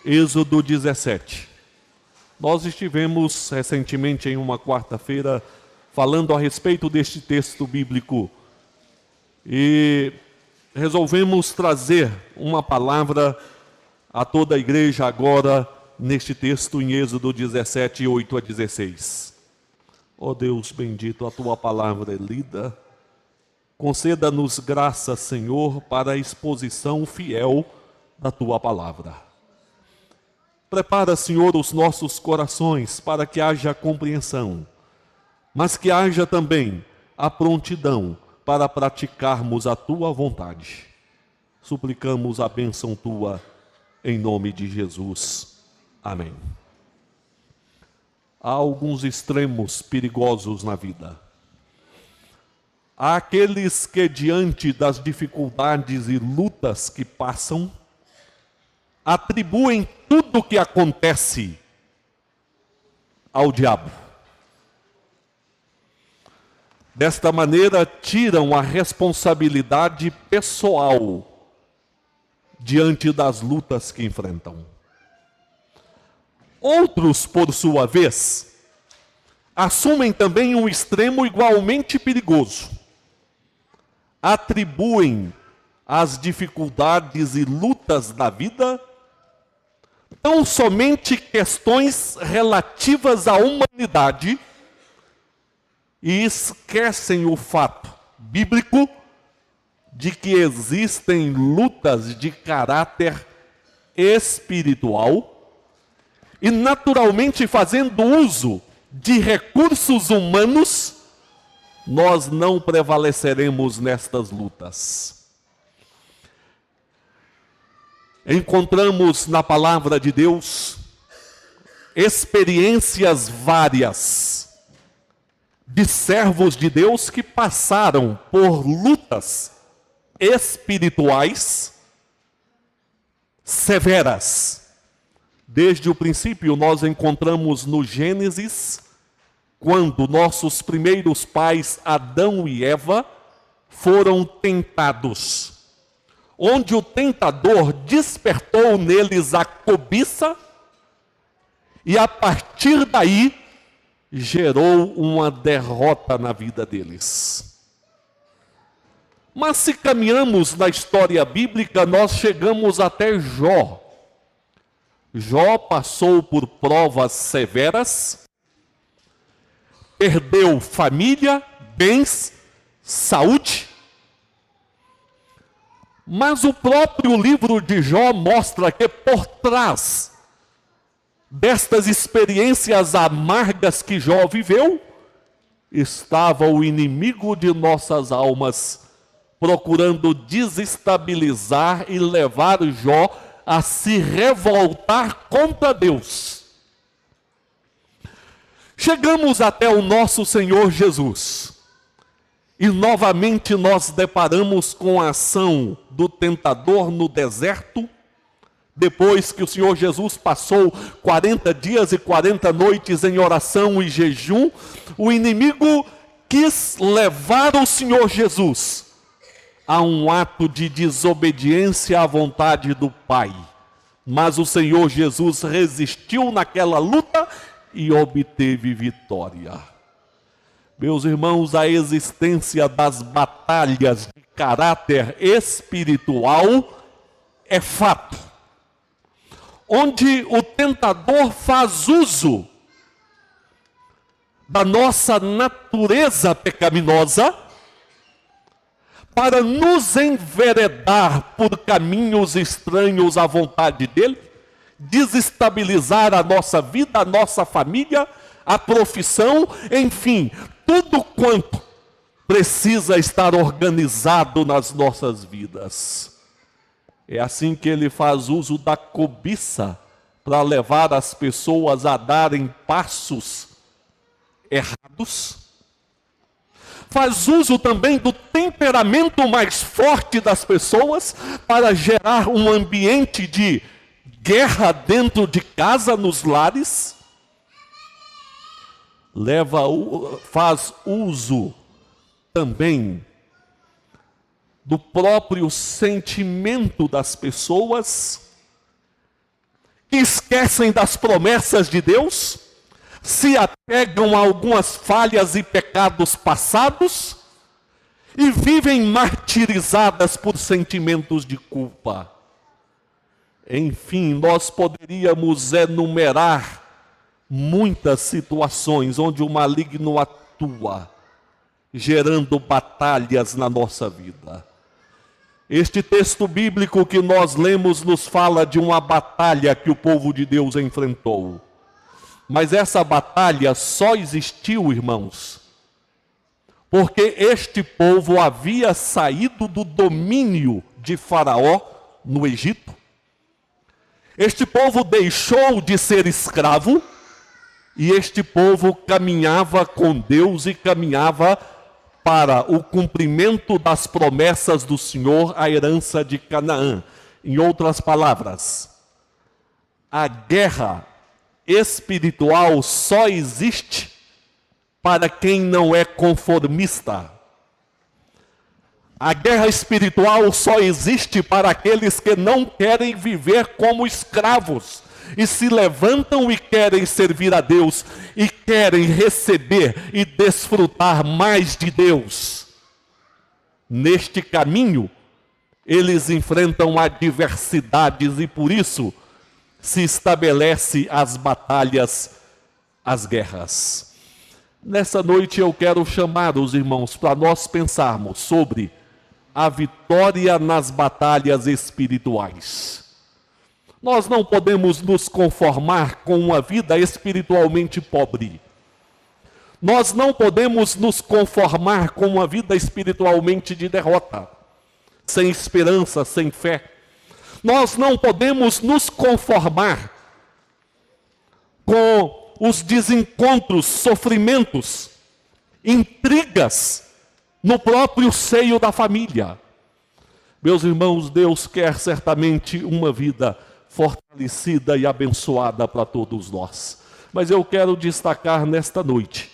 Êxodo 17. Nós estivemos recentemente em uma quarta-feira falando a respeito deste texto bíblico e resolvemos trazer uma palavra a toda a igreja agora neste texto em Êxodo 17, 8 a 16. Ó Deus bendito, a tua palavra é lida. Conceda-nos graça, Senhor, para a exposição fiel da tua palavra. Prepara, Senhor, os nossos corações para que haja compreensão, mas que haja também a prontidão para praticarmos a tua vontade. Suplicamos a bênção tua em nome de Jesus. Amém. Há alguns extremos perigosos na vida. Há aqueles que, diante das dificuldades e lutas que passam, atribuem tudo o que acontece ao diabo. Desta maneira, tiram a responsabilidade pessoal diante das lutas que enfrentam. Outros, por sua vez, assumem também um extremo igualmente perigoso. Atribuem as dificuldades e lutas da vida tão somente questões relativas à humanidade e esquecem o fato bíblico de que existem lutas de caráter espiritual e, naturalmente, fazendo uso de recursos humanos, nós não prevaleceremos nestas lutas. Encontramos na palavra de Deus experiências várias de servos de Deus que passaram por lutas espirituais severas. Desde o princípio nós encontramos no Gênesis, quando nossos primeiros pais, Adão e Eva, foram tentados, onde o tentador despertou neles a cobiça e a partir daí gerou uma derrota na vida deles. Mas se caminhamos na história bíblica, nós chegamos até Jó. Jó passou por provas severas, perdeu família, bens, saúde. Mas o próprio livro de Jó mostra que por trás destas experiências amargas que Jó viveu, estava o inimigo de nossas almas, procurando desestabilizar e levar Jó a se revoltar contra Deus. Chegamos até o nosso Senhor Jesus. E novamente nós deparamos com a ação do tentador no deserto. Depois que o Senhor Jesus passou 40 dias e 40 noites em oração e jejum, o inimigo quis levar o Senhor Jesus a um ato de desobediência à vontade do Pai. Mas o Senhor Jesus resistiu naquela luta e obteve vitória. Meus irmãos, a existência das batalhas de caráter espiritual é fato, onde o tentador faz uso da nossa natureza pecaminosa para nos enveredar por caminhos estranhos à vontade dele, desestabilizar a nossa vida, a nossa família, a profissão, enfim, tudo quanto precisa estar organizado nas nossas vidas. É assim que ele faz uso da cobiça para levar as pessoas a darem passos errados. Faz uso também do temperamento mais forte das pessoas para gerar um ambiente de guerra dentro de casa, nos lares. Faz uso também do próprio sentimento das pessoas, que esquecem das promessas de Deus, se apegam a algumas falhas e pecados passados e vivem martirizadas por sentimentos de culpa. Enfim, nós poderíamos enumerar muitas situações onde o maligno atua, gerando batalhas na nossa vida. Este texto bíblico que nós lemos nos fala de uma batalha que o povo de Deus enfrentou. Mas essa batalha só existiu, irmãos, porque este povo havia saído do domínio de Faraó no Egito. Este povo deixou de ser escravo e este povo caminhava com Deus e caminhava para o cumprimento das promessas do Senhor, a herança de Canaã. Em outras palavras, a guerra espiritual só existe para quem não é conformista. A guerra espiritual só existe para aqueles que não querem viver como escravos e se levantam e querem servir a Deus e querem receber e desfrutar mais de Deus. Neste caminho, eles enfrentam adversidades e por isso se estabelece as batalhas, as guerras. Nessa noite eu quero chamar os irmãos para nós pensarmos sobre a vitória nas batalhas espirituais. Nós não podemos nos conformar com uma vida espiritualmente pobre. Nós não podemos nos conformar com uma vida espiritualmente de derrota, sem esperança, sem fé. Nós não podemos nos conformar com os desencontros, sofrimentos, intrigas no próprio seio da família. Meus irmãos, Deus quer certamente uma vida fortalecida e abençoada para todos nós. Mas eu quero destacar nesta noite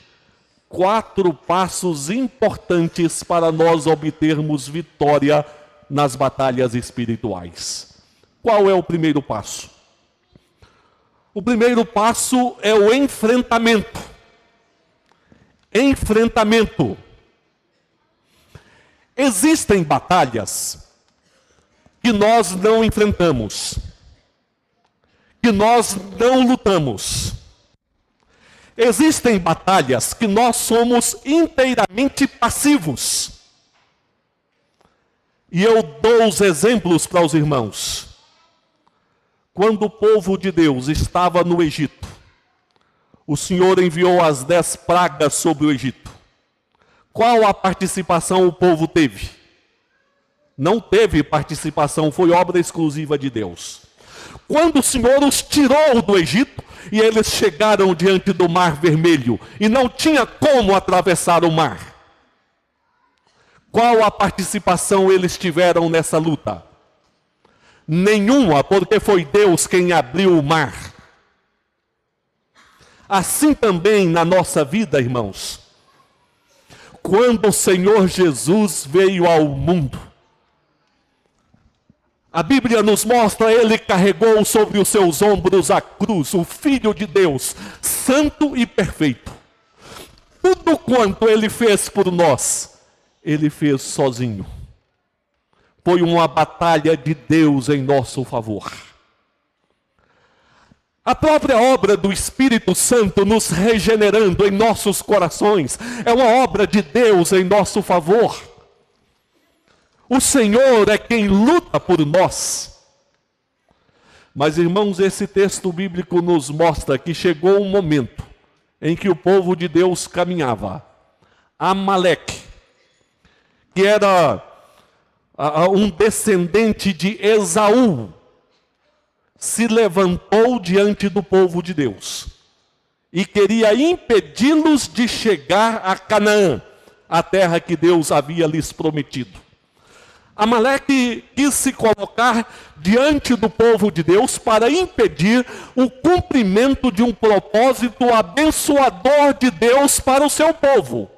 4 passos importantes para nós obtermos vitória nas batalhas espirituais. Qual é o primeiro passo? O primeiro passo é o enfrentamento. Enfrentamento. Existem batalhas que nós não enfrentamos, que nós não lutamos. Existem batalhas que nós somos inteiramente passivos. E eu dou os exemplos para os irmãos. Quando o povo de Deus estava no Egito, o Senhor enviou as 10 pragas sobre o Egito. Qual a participação o povo teve? Não teve participação, foi obra exclusiva de Deus. Quando o Senhor os tirou do Egito, e eles chegaram diante do Mar Vermelho, e não tinha como atravessar o mar. Qual a participação eles tiveram nessa luta? Nenhuma, porque foi Deus quem abriu o mar. Assim também na nossa vida, irmãos. Quando o Senhor Jesus veio ao mundo, a Bíblia nos mostra, ele carregou sobre os seus ombros a cruz, o Filho de Deus, santo e perfeito. Tudo quanto ele fez por nós, ele fez sozinho. Foi uma batalha de Deus em nosso favor. A própria obra do Espírito Santo nos regenerando em nossos corações é uma obra de Deus em nosso favor. O Senhor é quem luta por nós. Mas, irmãos, esse texto bíblico nos mostra que chegou um momento em que o povo de Deus caminhava. Amaleque, que era um descendente de Esaú, se levantou diante do povo de Deus e queria impedi-los de chegar a Canaã, a terra que Deus havia lhes prometido. Amaleque quis se colocar diante do povo de Deus para impedir o cumprimento de um propósito abençoador de Deus para o seu povo.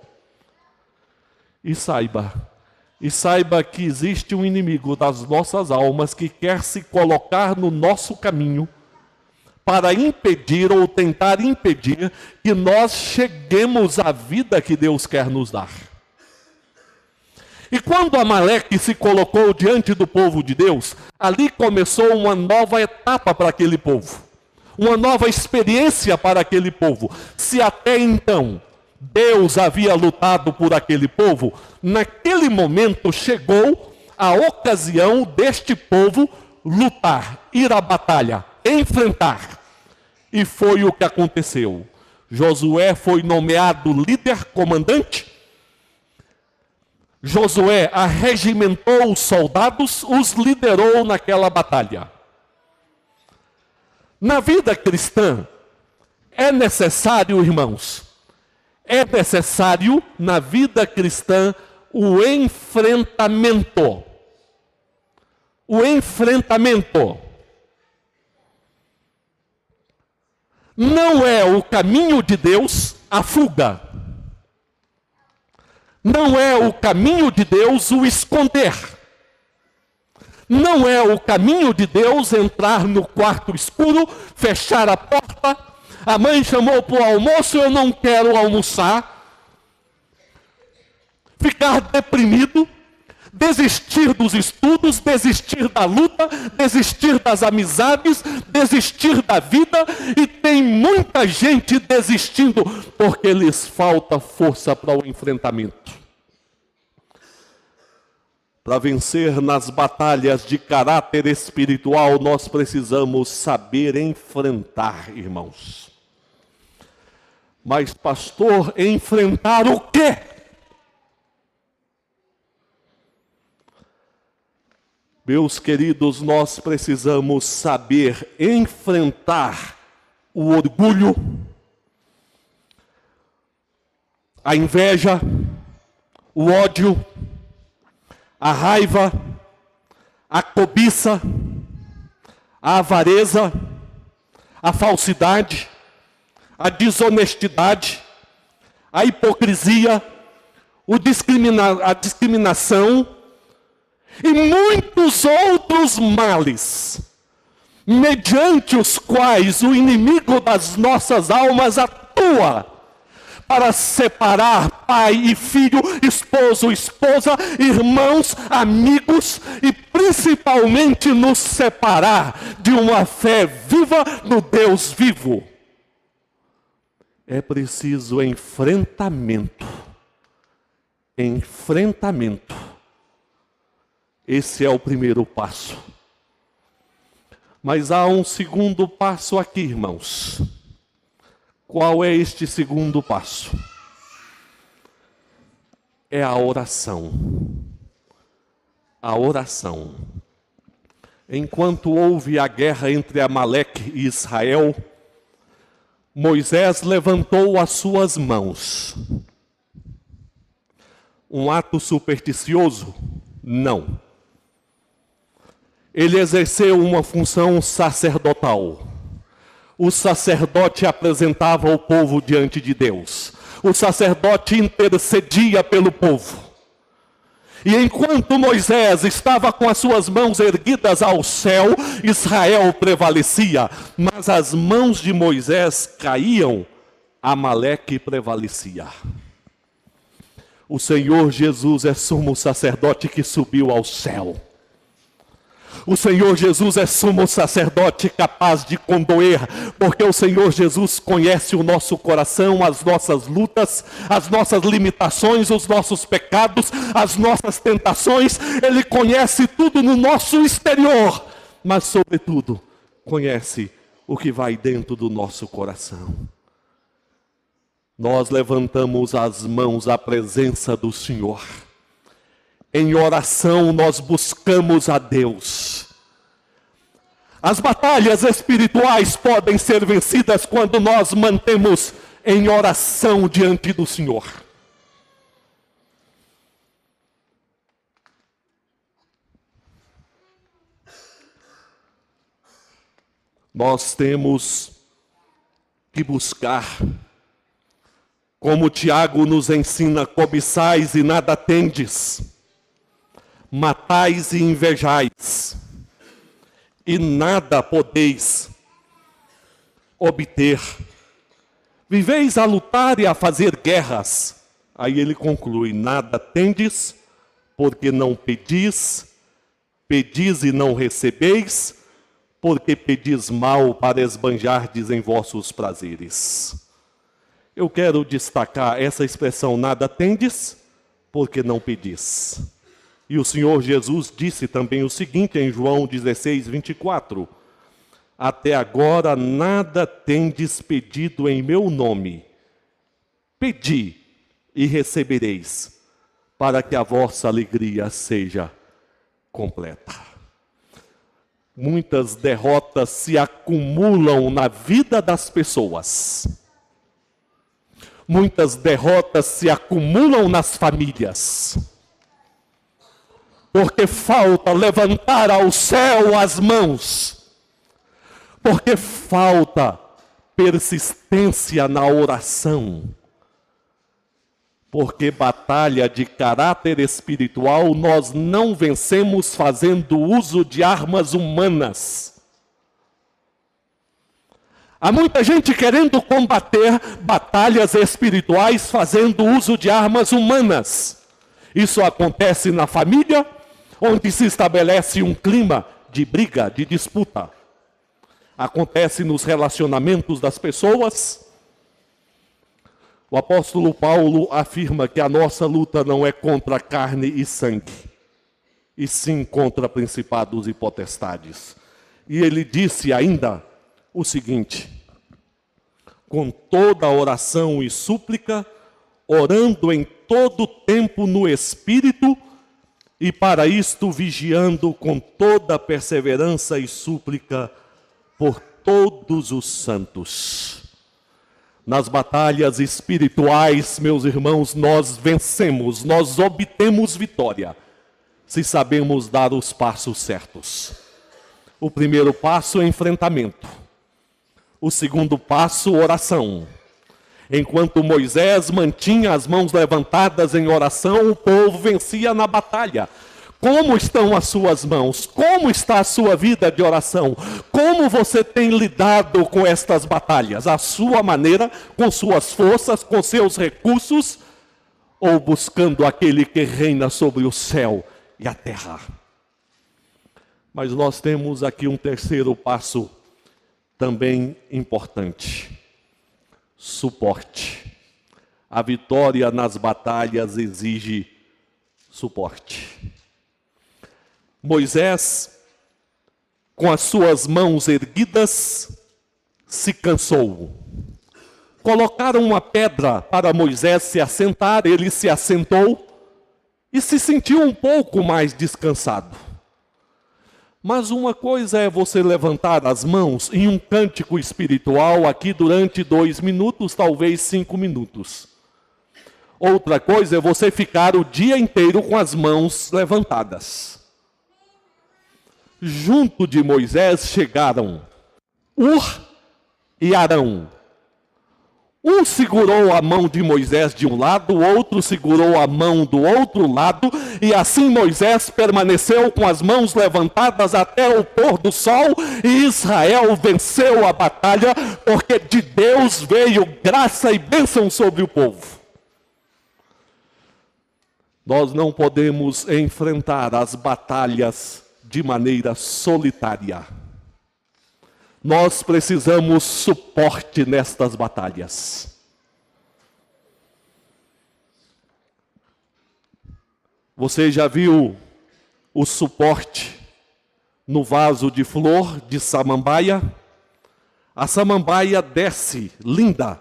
E saiba que existe um inimigo das nossas almas que quer se colocar no nosso caminho para impedir ou tentar impedir que nós cheguemos à vida que Deus quer nos dar. E quando Amaleque se colocou diante do povo de Deus, ali começou uma nova etapa para aquele povo, uma nova experiência para aquele povo. Se até então Deus havia lutado por aquele povo, naquele momento chegou a ocasião deste povo lutar, ir à batalha, enfrentar. E foi o que aconteceu. Josué foi nomeado líder, comandante. Josué arregimentou os soldados, os liderou naquela batalha. Na vida cristã, é necessário, irmãos, é necessário na vida cristã o enfrentamento. O enfrentamento. Não é o caminho de Deus a fuga. Não é o caminho de Deus o esconder. Não é o caminho de Deus entrar no quarto escuro, fechar a porta. A mãe chamou para o almoço, eu não quero almoçar. Ficar deprimido, desistir dos estudos, desistir da luta, desistir das amizades, desistir da vida. E tem muita gente desistindo porque lhes falta força para o enfrentamento. Para vencer nas batalhas de caráter espiritual, nós precisamos saber enfrentar, irmãos. Mas, pastor, enfrentar o quê? Meus queridos, nós precisamos saber enfrentar o orgulho, a inveja, o ódio, a raiva, a cobiça, a avareza, a falsidade, a desonestidade, a hipocrisia, a discriminação e muitos outros males, mediante os quais o inimigo das nossas almas atua para separar pai e filho, esposo, esposa, irmãos, amigos e principalmente nos separar de uma fé viva no Deus vivo. É preciso enfrentamento. Enfrentamento. Esse é o primeiro passo. Mas há um segundo passo aqui, irmãos. Qual é este segundo passo? É a oração. A oração. Enquanto houve a guerra entre Amaleque e Israel, Moisés levantou as suas mãos. Um ato supersticioso? Não. Ele exerceu uma função sacerdotal. O sacerdote apresentava o povo diante de Deus. O sacerdote intercedia pelo povo. E enquanto Moisés estava com as suas mãos erguidas ao céu, Israel prevalecia. Mas as mãos de Moisés caíam, Amaleque prevalecia. O Senhor Jesus é sumo sacerdote que subiu ao céu. O Senhor Jesus é sumo sacerdote capaz de condoer, porque o Senhor Jesus conhece o nosso coração, as nossas lutas, as nossas limitações, os nossos pecados, as nossas tentações. Ele conhece tudo no nosso exterior, mas sobretudo conhece o que vai dentro do nosso coração. Nós levantamos as mãos à presença do Senhor. Em oração nós buscamos a Deus. As batalhas espirituais podem ser vencidas quando nós mantemos em oração diante do Senhor. Nós temos que buscar, como Tiago nos ensina, cobiçais e nada tendes. Matais e invejais, e nada podeis. obter. Viveis a lutar e a fazer guerras. Aí ele conclui: nada tendes, porque não pedis. Pedis e não recebeis, porque pedis mal para esbanjardes em vossos prazeres. Eu quero destacar essa expressão: nada tendes, porque não pedis. E o Senhor Jesus disse também o seguinte em João 16, 24: até agora nada tendes pedido em meu nome. Pedi e recebereis, para que a vossa alegria seja completa. Muitas derrotas se acumulam na vida das pessoas. Muitas derrotas se acumulam nas famílias. Porque falta levantar ao céu as mãos. Porque falta persistência na oração. Porque batalha de caráter espiritual nós não vencemos fazendo uso de armas humanas. Há muita gente querendo combater batalhas espirituais fazendo uso de armas humanas. Isso acontece na família, onde se estabelece um clima de briga, de disputa. Acontece nos relacionamentos das pessoas. O apóstolo Paulo afirma que a nossa luta não é contra carne e sangue, e sim contra principados e potestades. E ele disse ainda o seguinte: com toda oração e súplica, orando em todo tempo no Espírito, e para isto vigiando com toda perseverança e súplica por todos os santos. Nas batalhas espirituais, meus irmãos, nós vencemos, nós obtemos vitória, se sabemos dar os passos certos. O primeiro passo é enfrentamento. O segundo passo, oração. Enquanto Moisés mantinha as mãos levantadas em oração, o povo vencia na batalha. Como estão as suas mãos? Como está a sua vida de oração? Como você tem lidado com estas batalhas? À sua maneira, com suas forças, com seus recursos, ou buscando aquele que reina sobre o céu e a terra? Mas nós temos aqui um terceiro passo também importante: suporte. A vitória nas batalhas exige suporte. Moisés, com as suas mãos erguidas, se cansou. Colocaram uma pedra para Moisés se assentar, ele se assentou e se sentiu um pouco mais descansado. Mas uma coisa é você levantar as mãos em um cântico espiritual aqui durante 2 minutos, talvez 5 minutos. Outra coisa é você ficar o dia inteiro com as mãos levantadas. Junto de Moisés chegaram Ur e Arão. Um segurou a mão de Moisés de um lado, o outro segurou a mão do outro lado, e assim Moisés permaneceu com as mãos levantadas até o pôr do sol, e Israel venceu a batalha, porque de Deus veio graça e bênção sobre o povo. Nós não podemos enfrentar as batalhas de maneira solitária. Nós precisamos suporte nestas batalhas. Você já viu o suporte no vaso de flor de samambaia? A samambaia desce, linda.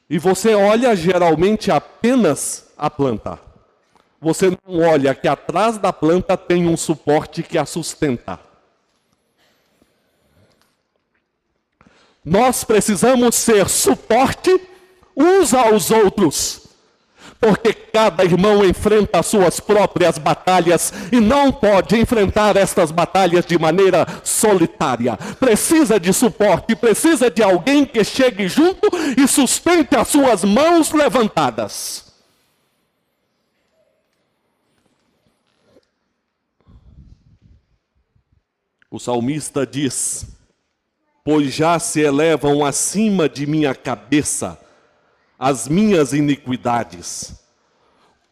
E você olha geralmente apenas a planta. Você não olha que atrás da planta tem um suporte que a sustenta. Nós precisamos ser suporte uns aos outros, porque cada irmão enfrenta as suas próprias batalhas e não pode enfrentar estas batalhas de maneira solitária. Precisa de suporte, precisa de alguém que chegue junto e sustente as suas mãos levantadas. O salmista diz pois já se elevam acima de minha cabeça as minhas iniquidades.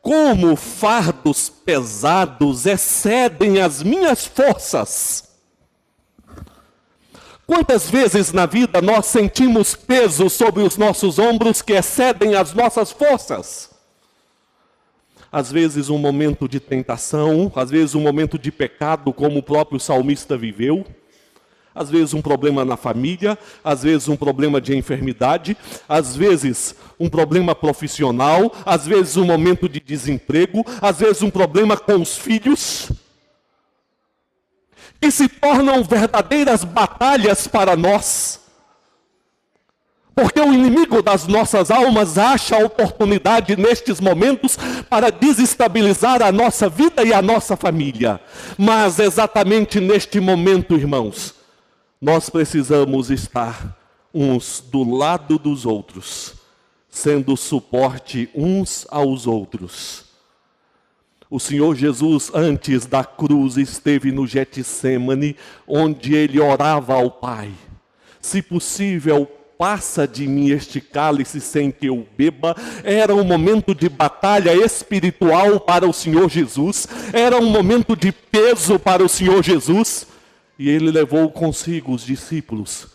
Como fardos pesados excedem as minhas forças. Quantas vezes na vida nós sentimos peso sobre os nossos ombros que excedem as nossas forças? Às vezes um momento de tentação, às vezes um momento de pecado, como o próprio salmista viveu. Às vezes um problema na família, às vezes um problema de enfermidade, às vezes um problema profissional, às vezes um momento de desemprego, às vezes um problema com os filhos, que se tornam verdadeiras batalhas para nós. Porque o inimigo das nossas almas acha a oportunidade nestes momentos para desestabilizar a nossa vida e a nossa família. Mas exatamente neste momento, irmãos, nós precisamos estar uns do lado dos outros, sendo suporte uns aos outros. O Senhor Jesus, antes da cruz, esteve no Getsêmani, onde ele orava ao Pai: se possível, passa de mim este cálice sem que eu beba. Era um momento de batalha espiritual para o Senhor Jesus, era um momento de peso para o Senhor Jesus. E ele levou consigo os discípulos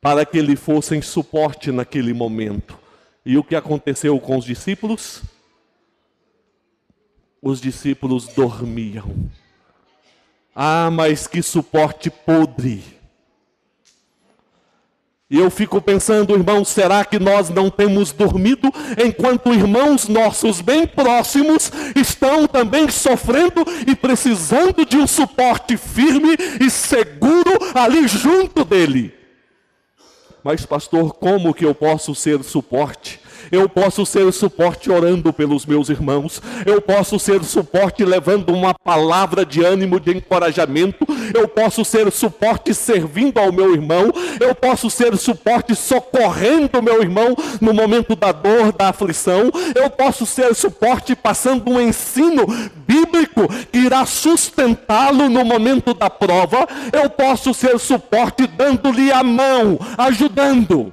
para que lhe fossem suporte naquele momento. E o que aconteceu com os discípulos? Os discípulos dormiam. Ah, mas que suporte podre! E eu fico pensando, irmãos, será que nós não temos dormido enquanto irmãos nossos bem próximos estão também sofrendo e precisando de um suporte firme e seguro ali junto dele? Mas pastor, como que eu posso ser suporte? Eu posso ser suporte orando pelos meus irmãos. Eu posso ser suporte levando uma palavra de ânimo, de encorajamento. Eu posso ser suporte servindo ao meu irmão. Eu posso ser suporte socorrendo o meu irmão no momento da dor, da aflição. Eu posso ser suporte passando um ensino bíblico que irá sustentá-lo no momento da prova. Eu posso ser suporte dando-lhe a mão, ajudando.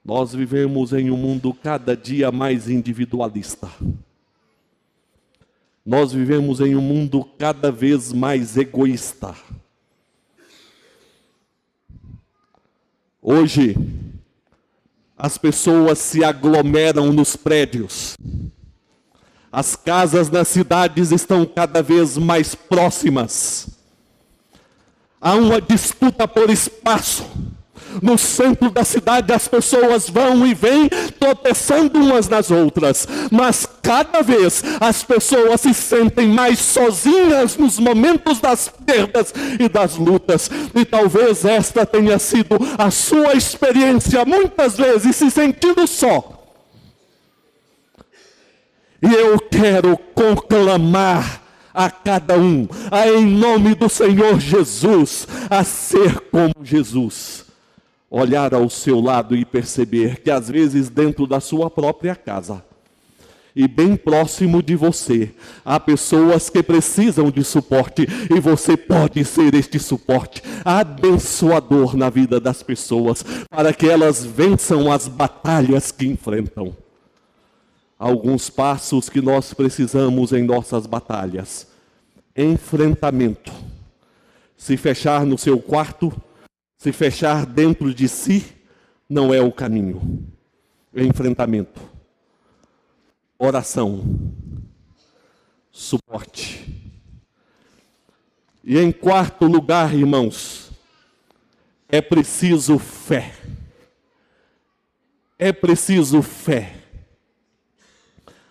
Nós vivemos em um mundo cada dia mais individualista. Nós vivemos em um mundo cada vez mais egoísta. Hoje, as pessoas se aglomeram nos prédios. As casas nas cidades estão cada vez mais próximas. Há uma disputa por espaço. No centro da cidade as pessoas vão e vêm tropeçando umas nas outras, mas cada vez as pessoas se sentem mais sozinhas nos momentos das perdas e das lutas. E talvez esta tenha sido a sua experiência, muitas vezes se sentindo só. E eu quero conclamar a cada um, em nome do Senhor Jesus, a ser como Jesus. Olhar ao seu lado e perceber que às vezes dentro da sua própria casa e bem próximo de você, há pessoas que precisam de suporte e você pode ser este suporte abençoador na vida das pessoas, para que elas vençam as batalhas que enfrentam. Alguns passos que nós precisamos em nossas batalhas: enfrentamento. Se fechar no seu quarto, se fechar dentro de si, não é o caminho. Enfrentamento. Oração. Suporte. E em quarto lugar, irmãos, é preciso fé. É preciso fé.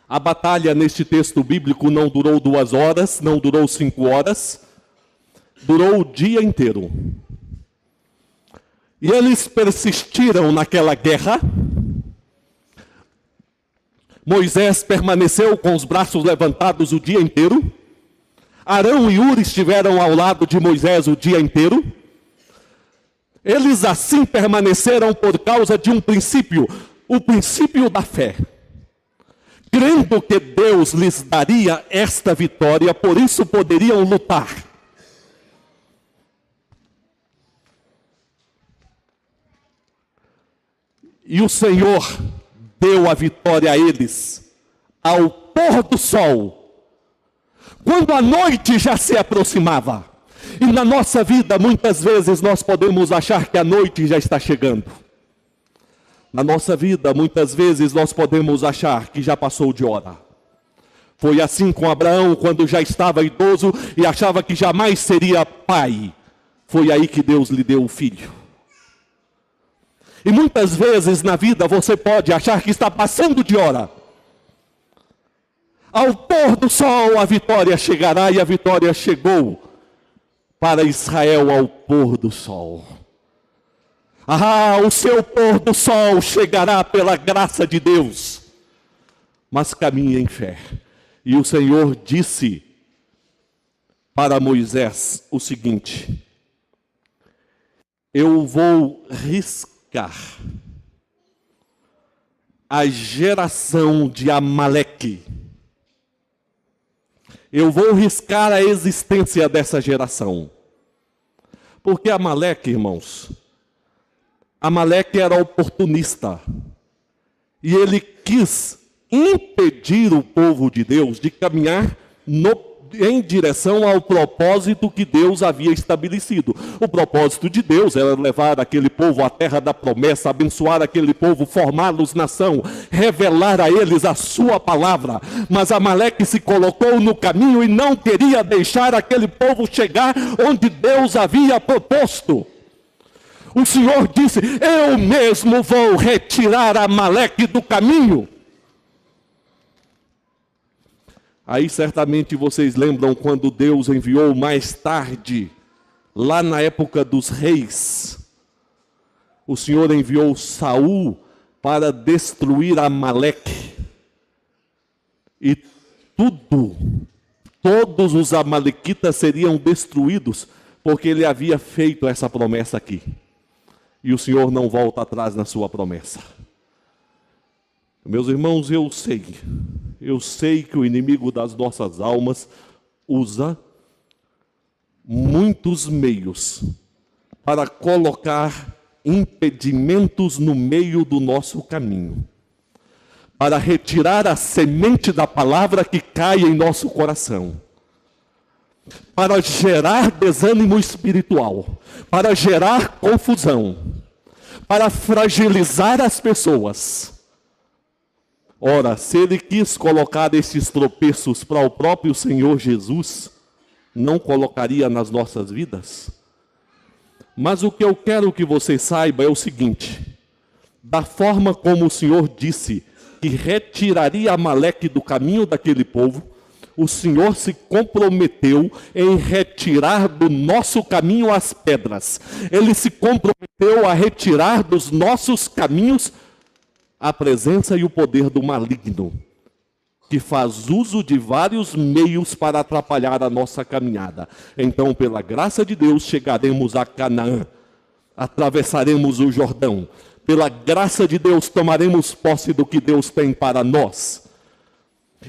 A batalha neste texto bíblico não durou 2 horas, não durou 5 horas, durou o dia inteiro. E eles persistiram naquela guerra. Moisés permaneceu com os braços levantados o dia inteiro. Arão e Hur estiveram ao lado de Moisés o dia inteiro. Eles assim permaneceram por causa de um princípio, o princípio da fé. Crendo que Deus lhes daria esta vitória, por isso poderiam lutar. E o Senhor deu a vitória a eles ao pôr do sol, quando a noite já se aproximava. E na nossa vida, muitas vezes, nós podemos achar que a noite já está chegando. Na nossa vida, muitas vezes, nós podemos achar que já passou de hora. Foi assim com Abraão, quando já estava idoso e achava que jamais seria pai. Foi aí que Deus lhe deu o filho. E muitas vezes na vida você pode achar que está passando de hora. Ao pôr do sol a vitória chegará, e a vitória chegou para Israel ao pôr do sol. O seu pôr do sol chegará pela graça de Deus. Mas caminhe em fé. E o Senhor disse para Moisés o seguinte: eu vou riscar a geração de Amaleque. Eu vou riscar a existência dessa geração. Porque Amaleque, irmãos, Amaleque era oportunista. E ele quis impedir o povo de Deus de caminhar em direção ao propósito que Deus havia estabelecido. O propósito de Deus era levar aquele povo à terra da promessa, abençoar aquele povo, formá-los nação, revelar a eles a sua palavra. Mas Amaleque se colocou no caminho e não queria deixar aquele povo chegar onde Deus havia proposto. O Senhor disse: eu mesmo vou retirar Amaleque do caminho. Aí certamente vocês lembram quando Deus enviou mais tarde, lá na época dos reis, o Senhor enviou Saul para destruir Amaleque. E todos os amalequitas seriam destruídos, porque ele havia feito essa promessa aqui. E o Senhor não volta atrás na sua promessa. Meus irmãos, eu sei que o inimigo das nossas almas usa muitos meios para colocar impedimentos no meio do nosso caminho, para retirar a semente da palavra que cai em nosso coração, para gerar desânimo espiritual, para gerar confusão, para fragilizar as pessoas. Ora, se ele quis colocar esses tropeços para o próprio Senhor Jesus, não colocaria nas nossas vidas? Mas o que eu quero que você saiba é o seguinte: da forma como o Senhor disse que retiraria Amaleque do caminho daquele povo, o Senhor se comprometeu em retirar do nosso caminho as pedras. Ele se comprometeu a retirar dos nossos caminhos a presença e o poder do maligno, que faz uso de vários meios para atrapalhar a nossa caminhada. Então, pela graça de Deus, chegaremos a Canaã, atravessaremos o Jordão. Pela graça de Deus, tomaremos posse do que Deus tem para nós.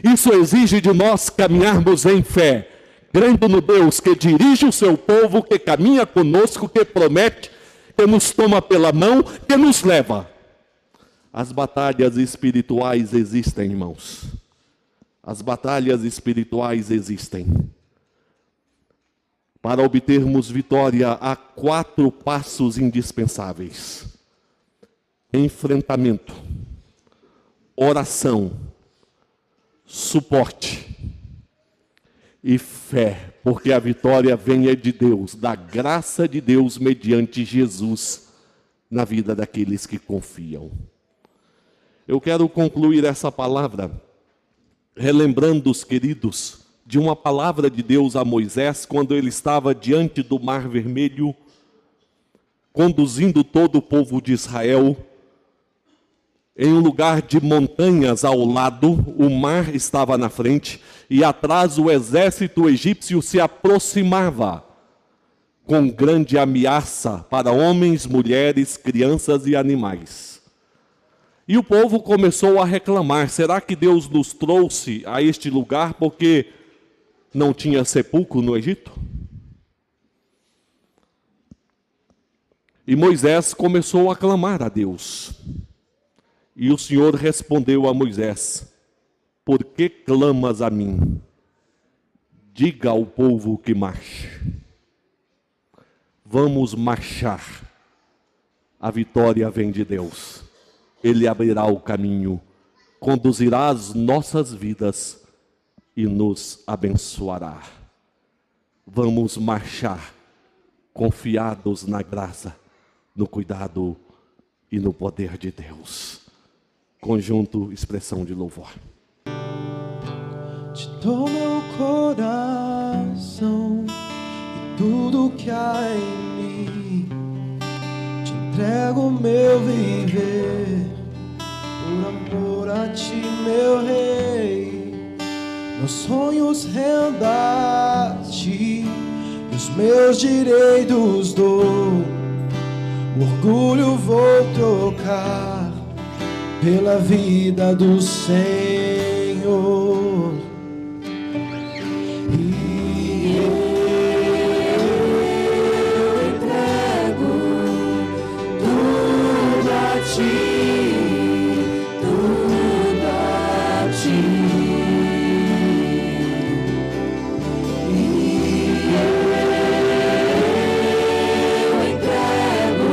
Isso exige de nós caminharmos em fé, crendo no Deus que dirige o seu povo, que caminha conosco, que promete, que nos toma pela mão, que nos leva. As batalhas espirituais existem, irmãos. As batalhas espirituais existem. Para obtermos vitória, há 4 passos indispensáveis: enfrentamento, oração, suporte e fé, porque a vitória vem de Deus, da graça de Deus mediante Jesus na vida daqueles que confiam. Eu quero concluir essa palavra relembrando os queridos de uma palavra de Deus a Moisés quando ele estava diante do Mar Vermelho, conduzindo todo o povo de Israel em um lugar de montanhas ao lado. O mar estava na frente e atrás o exército egípcio se aproximava com grande ameaça para homens, mulheres, crianças e animais. E o povo começou a reclamar: será que Deus nos trouxe a este lugar porque não tinha sepulcro no Egito? E Moisés começou a clamar a Deus. E o Senhor respondeu a Moisés: por que clamas a mim? Diga ao povo que marche. Vamos marchar. A vitória vem de Deus. Ele abrirá o caminho, conduzirá as nossas vidas e nos abençoará. Vamos marchar confiados na graça, no cuidado e no poder de Deus. Conjunto, expressão de louvor. Te dou meu coração e tudo que há em mim. Te entrego meu viver, por amor a ti, meu rei. Meus sonhos rendo a ti, os meus direitos dou. O orgulho vou trocar pela vida do Senhor. E eu entrego tudo a ti, tudo a ti. E eu entrego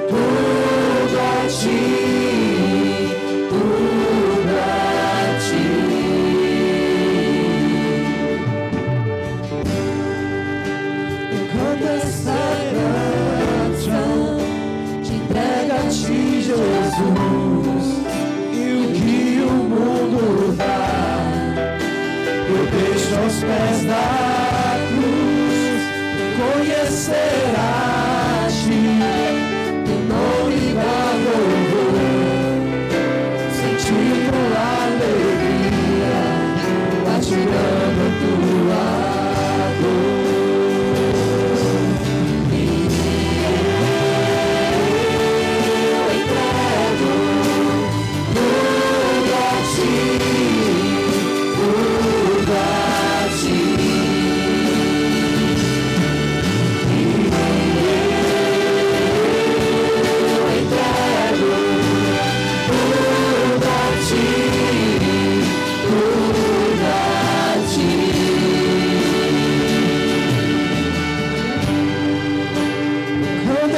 tudo a ti. Jesus, e o que o mundo dá, eu deixo aos pés da cruz. Conhecer a ti, teu nome dá louvor, sentir tua alegria, partilhando a tua dor.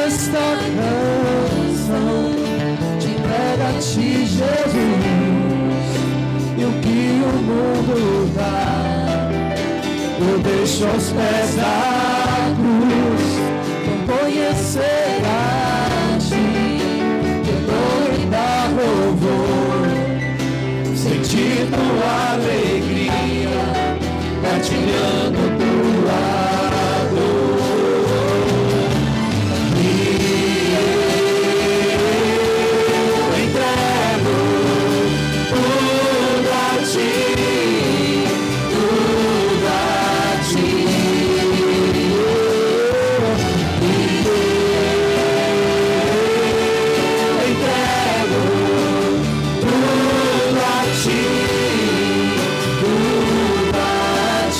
Esta canção te entrega a ti, Jesus, e o que o mundo dá, eu deixo aos pés da cruz. Conhecer a ti, teu nome dá louvor, sentir tua alegria, partilhando tua dor. Tudo a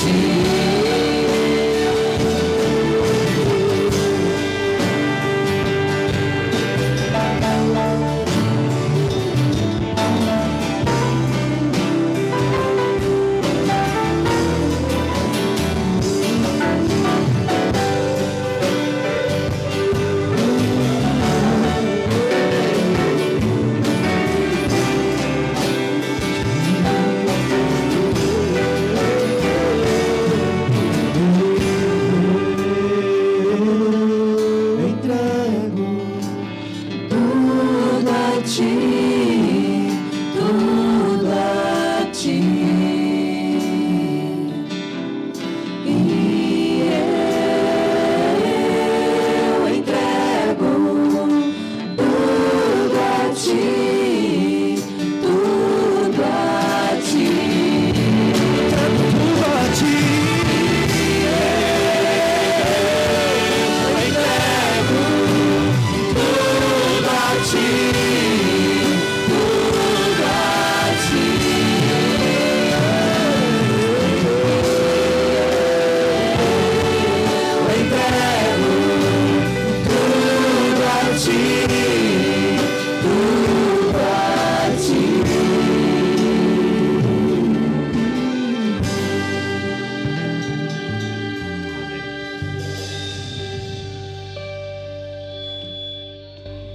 ti.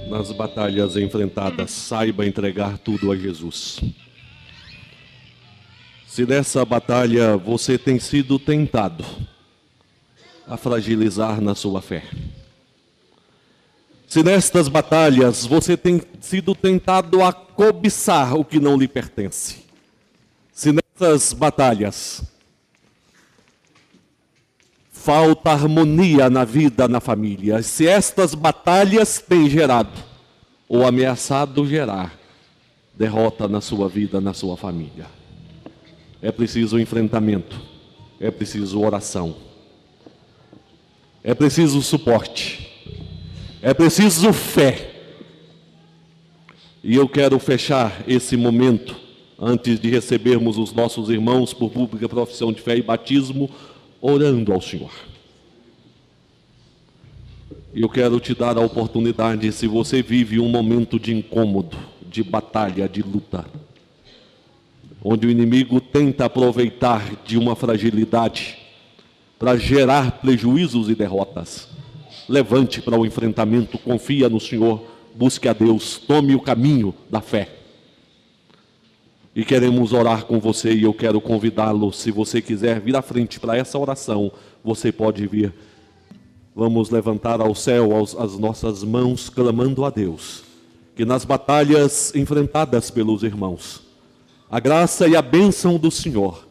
nas batalhas enfrentadas, saiba entregar tudo a Jesus. Se nessa batalha você tem sido tentado a fragilizar na sua fé, se nestas batalhas você tem sido tentado a cobiçar o que não lhe pertence, se nessas batalhas falta harmonia na vida, na família, se estas batalhas têm gerado ou ameaçado gerar derrota na sua vida, na sua família, é preciso enfrentamento, é preciso oração, é preciso suporte, é preciso fé. E eu quero fechar esse momento, antes de recebermos os nossos irmãos por pública profissão de fé e batismo, orando ao Senhor. Eu quero te dar a oportunidade, se você vive um momento de incômodo, de batalha, de luta, onde o inimigo tenta aproveitar de uma fragilidade para gerar prejuízos e derrotas, levante para o enfrentamento, confia no Senhor, busque a Deus, tome o caminho da fé. E queremos orar com você, e eu quero convidá-lo, se você quiser vir à frente para essa oração, você pode vir. Vamos levantar ao céu as nossas mãos, clamando a Deus, que nas batalhas enfrentadas pelos irmãos, a graça e a bênção do Senhor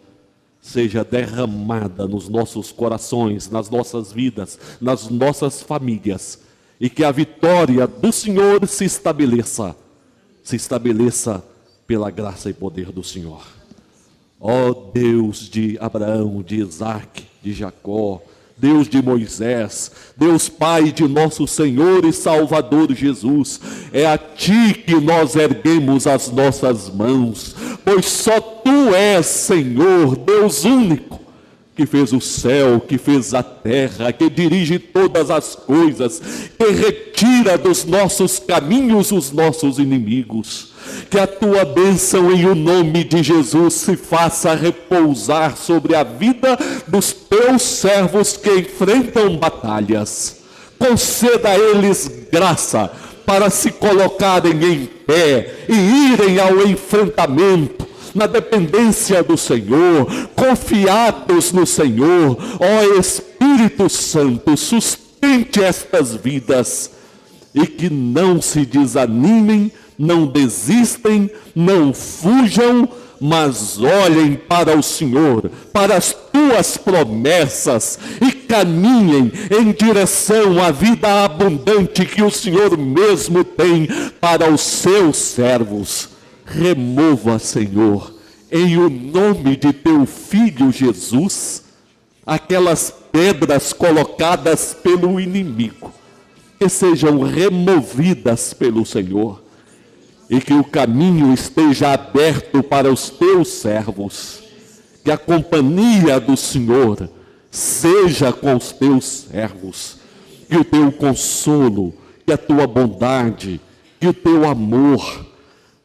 seja derramada nos nossos corações, nas nossas vidas, nas nossas famílias, e que a vitória do Senhor se estabeleça pela graça e poder do Senhor. Ó Deus de Abraão, de Isaac, de Jacó, Deus de Moisés, Deus Pai de nosso Senhor e Salvador Jesus, é a Ti que nós erguemos as nossas mãos, pois só Tu és, Senhor, Deus único, que fez o céu, que fez a terra, que dirige todas as coisas, que retira dos nossos caminhos os nossos inimigos. Que a Tua bênção em o nome de Jesus se faça repousar sobre a vida dos Teus servos que enfrentam batalhas. Conceda a eles graça para se colocarem em pé e irem ao enfrentamento, na dependência do Senhor, confiados no Senhor. Ó Espírito Santo, sustente estas vidas e que não se desanimem, não desistem, não fujam, mas olhem para o Senhor, para as Tuas promessas e caminhem em direção à vida abundante que o Senhor mesmo tem para os Seus servos. Remova, Senhor, em o nome de Teu Filho Jesus, aquelas pedras colocadas pelo inimigo, que sejam removidas pelo Senhor, e que o caminho esteja aberto para os Teus servos, que a companhia do Senhor seja com os Teus servos, que o Teu consolo, que a Tua bondade, que o Teu amor,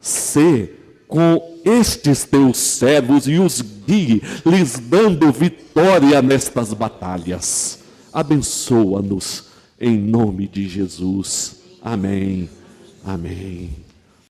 se com estes Teus servos e os guie, lhes dando vitória nestas batalhas. Abençoa-nos em nome de Jesus. Amém. Amém.